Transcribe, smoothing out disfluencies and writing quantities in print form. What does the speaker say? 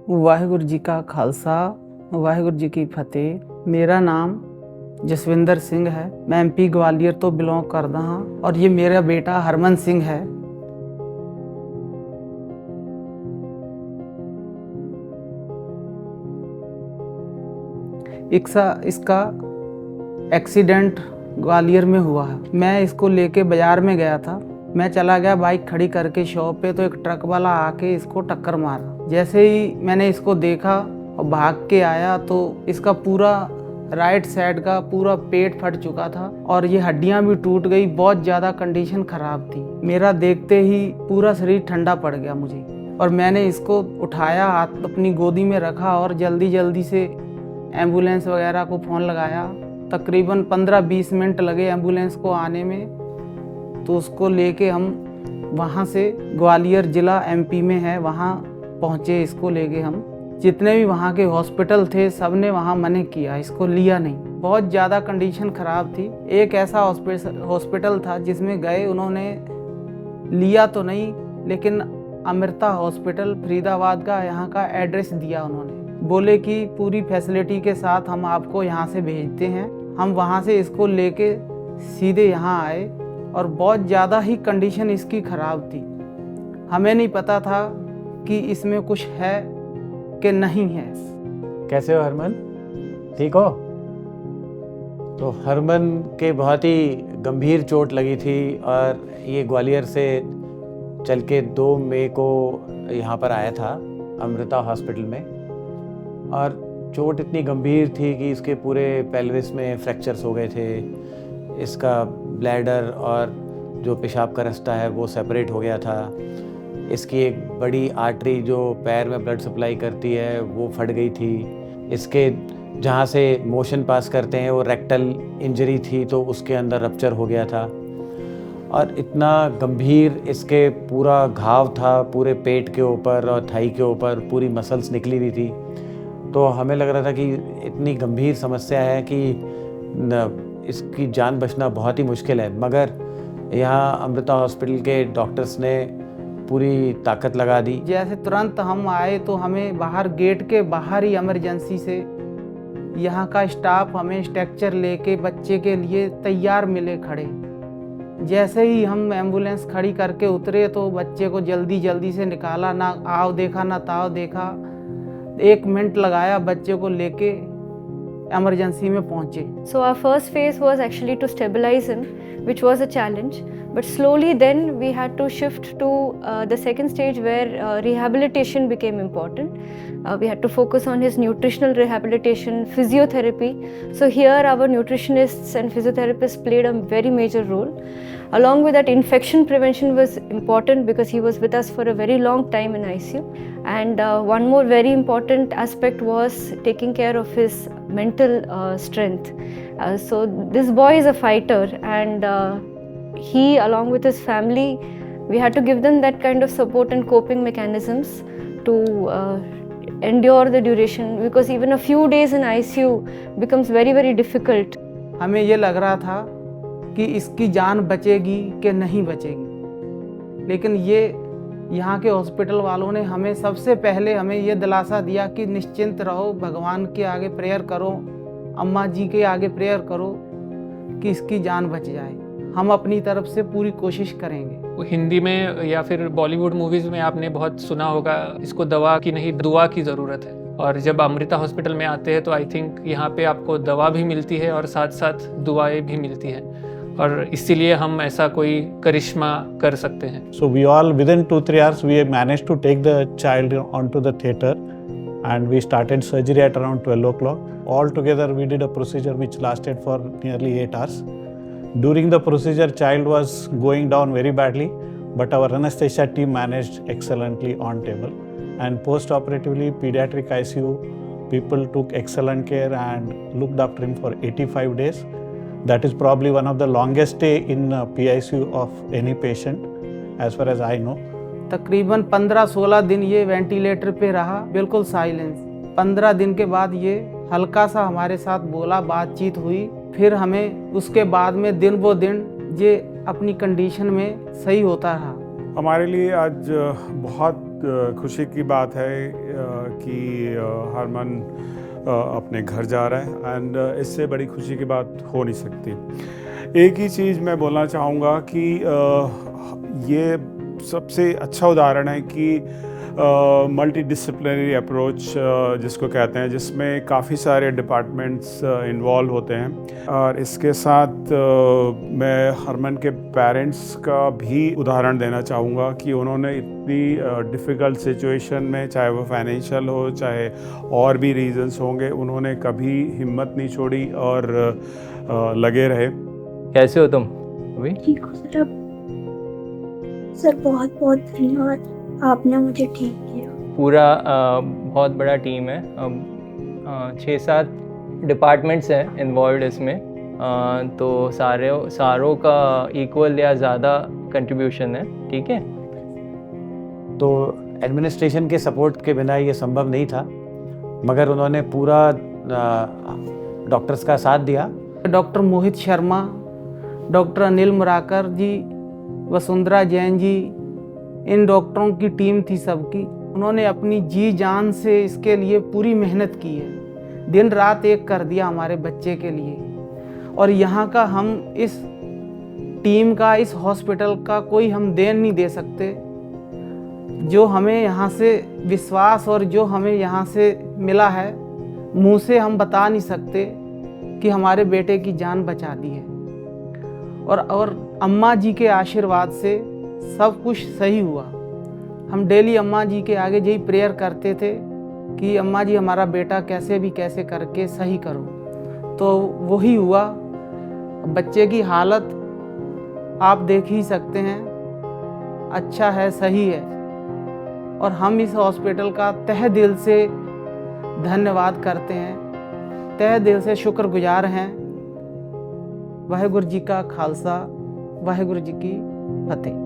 वाहिगुरु जी का खालसा, वाहिगुरु जी की फतेह। मेरा नाम जसविंदर सिंह है। मैं एमपी ग्वालियर तो बिलोंग करदा हाँ और ये मेरा बेटा हरमन सिंह है। इसका एक्सीडेंट ग्वालियर में हुआ है। मैं इसको लेके बाजार में गया था। मैं चला गया बाइक खड़ी करके शॉप पे, तो एक ट्रक वाला आके इसको टक्कर मारा। जैसे ही मैंने इसको देखा और भाग के आया तो इसका पूरा राइट साइड का पूरा पेट फट चुका था और ये हड्डियां भी टूट गई। बहुत ज़्यादा कंडीशन ख़राब थी। मेरा देखते ही पूरा शरीर ठंडा पड़ गया मुझे, और मैंने इसको उठाया, हाथ अपनी गोदी में रखा और जल्दी जल्दी से एम्बुलेंस वगैरह को फ़ोन लगाया। तकरीबन 15-20 मिनट लगे एम्बुलेंस को आने में। तो उसको लेके हम वहाँ से ग्वालियर ज़िला एमपी में है, वहाँ पहुँचे। इसको लेके हम जितने भी वहाँ के हॉस्पिटल थे सब ने वहाँ मना किया, इसको लिया नहीं। बहुत ज़्यादा कंडीशन ख़राब थी। एक ऐसा हॉस्पिटल था जिसमें गए, उन्होंने लिया तो नहीं, लेकिन अमृता हॉस्पिटल फरीदाबाद का यहाँ का एड्रेस दिया। उन्होंने बोले कि पूरी फैसिलिटी के साथ हम आपको यहाँ से भेजते हैं। हम वहाँ से इसको लेके सीधे यहाँ आए और बहुत ज़्यादा ही कंडीशन इसकी ख़राब थी। हमें नहीं पता था कि इसमें कुछ है कि नहीं है। कैसे हो हरमन? ठीक हो? तो हरमन के बहुत ही गंभीर चोट लगी थी और ये ग्वालियर से चल के 2 मई को यहाँ पर आया था अमृता हॉस्पिटल में। और चोट इतनी गंभीर थी कि इसके पूरे पेल्विस में फ्रैक्चर्स हो गए थे। इसका ब्लैडर और जो पेशाब का रास्ता है वो सेपरेट हो गया था। इसकी एक बड़ी आर्टरी जो पैर में ब्लड सप्लाई करती है वो फट गई थी। इसके जहाँ से मोशन पास करते हैं वो रेक्टल इंजरी थी, तो उसके अंदर रप्चर हो गया था। और इतना गंभीर इसके पूरा घाव था पूरे पेट के ऊपर और थाई के ऊपर, पूरी मसल्स निकली हुई थी। तो हमें लग रहा था कि इतनी गंभीर समस्या है कि इसकी जान बचना बहुत ही मुश्किल है। मगर यहाँ अमृता हॉस्पिटल के डॉक्टर्स ने पूरी ताकत लगा दी। जैसे तुरंत हम आए तो हमें बाहर गेट के बाहर ही इमरजेंसी से यहाँ का स्टाफ हमें स्ट्रक्चर लेके बच्चे के लिए तैयार मिले खड़े। जैसे ही हम एम्बुलेंस खड़ी करके उतरे तो बच्चे को जल्दी जल्दी से निकाला। ना आओ देखा ना ताव देखा, 1 मिनट लगाया, बच्चे को लेके emergency में पहुंचे। So our first phase was actually to stabilize him, which was a challenge. But slowly then we had to shift to the second stage where rehabilitation became important. We had to focus on his nutritional rehabilitation, physiotherapy. So here our nutritionists and physiotherapists played a very major role. Along with that, infection prevention was important because he was with us for a very long time in ICU. And one more very important aspect was taking care of his mental strength. So this boy is a fighter, and he, along with his family, we had to give them that kind of support and coping mechanisms to endure the duration, because even a few days in ICU becomes very, very difficult. हमें ये लग रहा था कि इसकी जान बचेगी कि नहीं बचेगी, लेकिन ये यहाँ के हॉस्पिटल वालों ने हमें सबसे पहले हमें ये दिलासा दिया कि निश्चिंत रहो, भगवान के आगे प्रेयर करो, अम्मा जी के आगे प्रेयर करो कि इसकी जान बच जाए। हम अपनी तरफ से पूरी कोशिश करेंगे। हिंदी में या फिर बॉलीवुड मूवीज़ में आपने बहुत सुना होगा, इसको दवा की नहीं दुआ की ज़रूरत है। और जब अमृता हॉस्पिटल में आते हैं तो आई थिंक यहाँ पे आपको दवा भी मिलती है और साथ साथ दुआएं भी मिलती हैं, और इसीलिए हम ऐसा कोई करिश्मा कर सकते हैं। So we all within 2-3 hours we managed to take the child onto the theater and we started surgery at around 12 o'clock. All together we did a procedure which lasted for nearly 8 hours. During the procedure, child was going down very badly, but our anesthesia team managed excellently on table. And post-operatively, pediatric ICU people took excellent care and looked after him for 85 days. That is probably one of the longest stay in PICU of any patient, as far as I know. तकरीबन 15-16 दिन ये ventilator पे रहा, बिल्कुल silence. 15 दिन के बाद ये हल्का सा हमारे साथ बोला, बातचीत हुई। फिर हमें उसके बाद में दिन ब दिन ये अपनी कंडीशन में सही होता रहा। हमारे लिए आज बहुत खुशी की बात है कि हरमन अपने घर जा रहा है एंड इससे बड़ी खुशी की बात हो नहीं सकती। एक ही चीज़ मैं बोलना चाहूँगा कि ये सबसे अच्छा उदाहरण है कि मल्टी डिसिप्लिनरी अप्रोच जिसको कहते हैं, जिसमें काफ़ी सारे डिपार्टमेंट्स इन्वॉल्व होते हैं। और इसके साथ मैं हरमन के पेरेंट्स का भी उदाहरण देना चाहूँगा कि उन्होंने इतनी डिफ़िकल्ट सिचुएशन में, चाहे वो फाइनेंशियल हो चाहे और भी रीजंस होंगे, उन्होंने कभी हिम्मत नहीं छोड़ी और लगे रहे। कैसे हो तुम अभी? ठीक हो सर। अब सर बहुत बहुत धन्यवाद, आपने मुझे ठीक किया। पूरा बहुत बड़ा टीम है, अब 6-7 डिपार्टमेंट्स हैं इन्वॉल्व इसमें, तो सारों का इक्वल या ज़्यादा कंट्रीब्यूशन है। ठीक है, तो एडमिनिस्ट्रेशन के सपोर्ट के बिना ये संभव नहीं था, मगर उन्होंने पूरा डॉक्टर्स का साथ दिया। डॉक्टर मोहित शर्मा, डॉक्टर अनिल मुराकर जी, वसुंधरा जैन जी, इन डॉक्टरों की टीम थी सबकी। उन्होंने अपनी जी जान से इसके लिए पूरी मेहनत की है, दिन रात एक कर दिया हमारे बच्चे के लिए। और यहाँ का हम इस टीम का, इस हॉस्पिटल का कोई हम देन नहीं दे सकते। जो हमें यहाँ से विश्वास और जो हमें यहाँ से मिला है, मुँह से हम बता नहीं सकते कि हमारे बेटे की जान बचा दी है। और अम्मा जी के आशीर्वाद से सब कुछ सही हुआ। हम डेली अम्मा जी के आगे यही प्रेयर करते थे कि अम्मा जी हमारा बेटा कैसे भी कैसे करके सही करो, तो वही हुआ। बच्चे की हालत आप देख ही सकते हैं, अच्छा है, सही है। और हम इस हॉस्पिटल का तहे दिल से धन्यवाद करते हैं, तहे दिल से शुक्रगुजार हैं। वाहिगुरु जी का खालसा, वाहिगुरु जी की फतेह।